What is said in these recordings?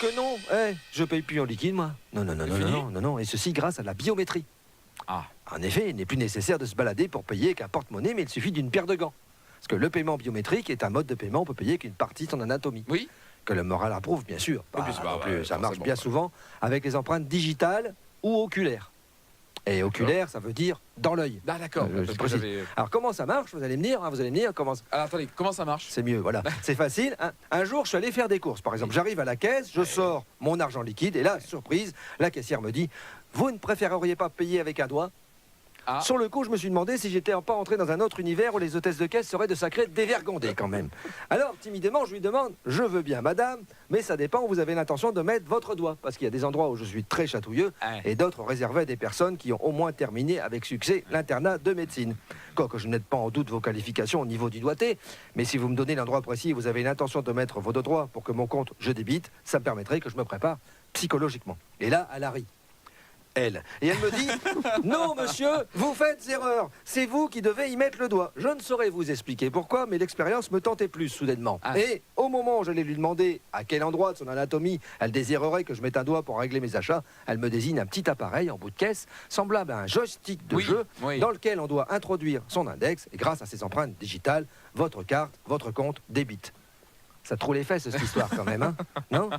que non. Je paye plus en liquide, moi. Non. Et ceci grâce à la biométrie. Ah. En effet, il n'est plus nécessaire de se balader pour payer avec un porte-monnaie, mais il suffit d'une paire de gants. Parce que le paiement biométrique est un mode de paiement, on peut payer qu'une partie de son anatomie. Oui. Que le moral approuve, bien sûr. Ça marche bien quoi. souvent avec les empreintes digitales ou oculaires. Et oculaire, ça veut dire dans l'œil. Ah, d'accord. Je précise. Alors comment ça marche? Vous allez me dire, comment ça... Alors attendez, comment ça marche? C'est mieux, voilà. C'est facile. Un jour, je suis allé faire des courses. Par exemple, j'arrive à la caisse, je sors mon argent liquide, et là, surprise, la caissière me dit, vous ne préféreriez pas payer avec un doigt? Ah. Sur le coup, je me suis demandé si j'étais pas entré dans un autre univers où les hôtesses de caisse seraient de sacrés dévergondés quand même. Alors, timidement, je lui demande, je veux bien madame, mais ça dépend où vous avez l'intention de mettre votre doigt. Parce qu'il y a des endroits où je suis très chatouilleux et d'autres réservés à des personnes qui ont au moins terminé avec succès l'internat de médecine. Quoique je ne mette pas en doute vos qualifications au niveau du doigté, mais si vous me donnez l'endroit précis et vous avez l'intention de mettre vos deux doigts pour que mon compte je débite, ça me permettrait que je me prépare psychologiquement. Et là, elle a ri. Elle. Et elle me dit, non monsieur, vous faites erreur, c'est vous qui devez y mettre le doigt. Je ne saurais vous expliquer pourquoi, mais l'expérience me tentait plus soudainement. Et au moment où j'allais lui demander à quel endroit de son anatomie elle désirerait que je mette un doigt pour régler mes achats, elle me désigne un petit appareil en bout de caisse, semblable à un joystick de jeu, dans lequel on doit introduire son index, et grâce à ses empreintes digitales, votre carte, votre compte débite. Ça te roule les fesses, cette histoire, quand même, hein? Non?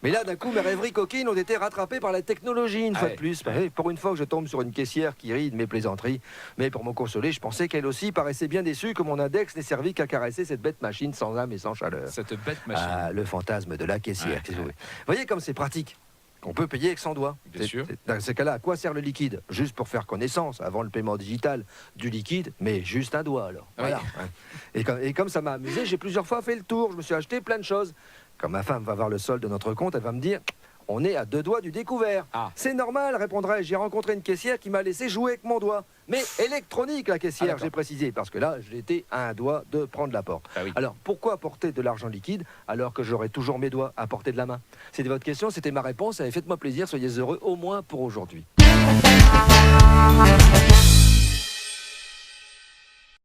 Mais là, d'un coup, mes rêveries coquines ont été rattrapées par la technologie, une fois de plus. Pour une fois que je tombe sur une caissière qui rit de mes plaisanteries. Mais pour me consoler, je pensais qu'elle aussi paraissait bien déçue que mon index n'ait servi qu'à caresser cette bête machine sans âme et sans chaleur. Cette bête machine. Ah, le fantasme de la caissière. Vous voyez comme c'est pratique? On peut payer avec son doigt. Bien sûr. Dans ces cas-là, à quoi sert le liquide? Juste pour faire connaissance, avant le paiement digital, du liquide, mais juste un doigt alors. Voilà. Et comme ça m'a amusé, j'ai plusieurs fois fait le tour. Je me suis acheté plein de choses. Quand ma femme va voir le solde de notre compte, elle va me dire, on est à 2 doigts du découvert. C'est normal, répondrai-je. J'ai rencontré une caissière qui m'a laissé jouer avec mon doigt. Mais électronique, la caissière, j'ai précisé, parce que là, j'étais à un doigt de prendre la porte. Alors, pourquoi porter de l'argent liquide alors que j'aurais toujours mes doigts à portée de la main? C'était votre question, c'était ma réponse. Allez, faites-moi plaisir, soyez heureux, au moins pour aujourd'hui.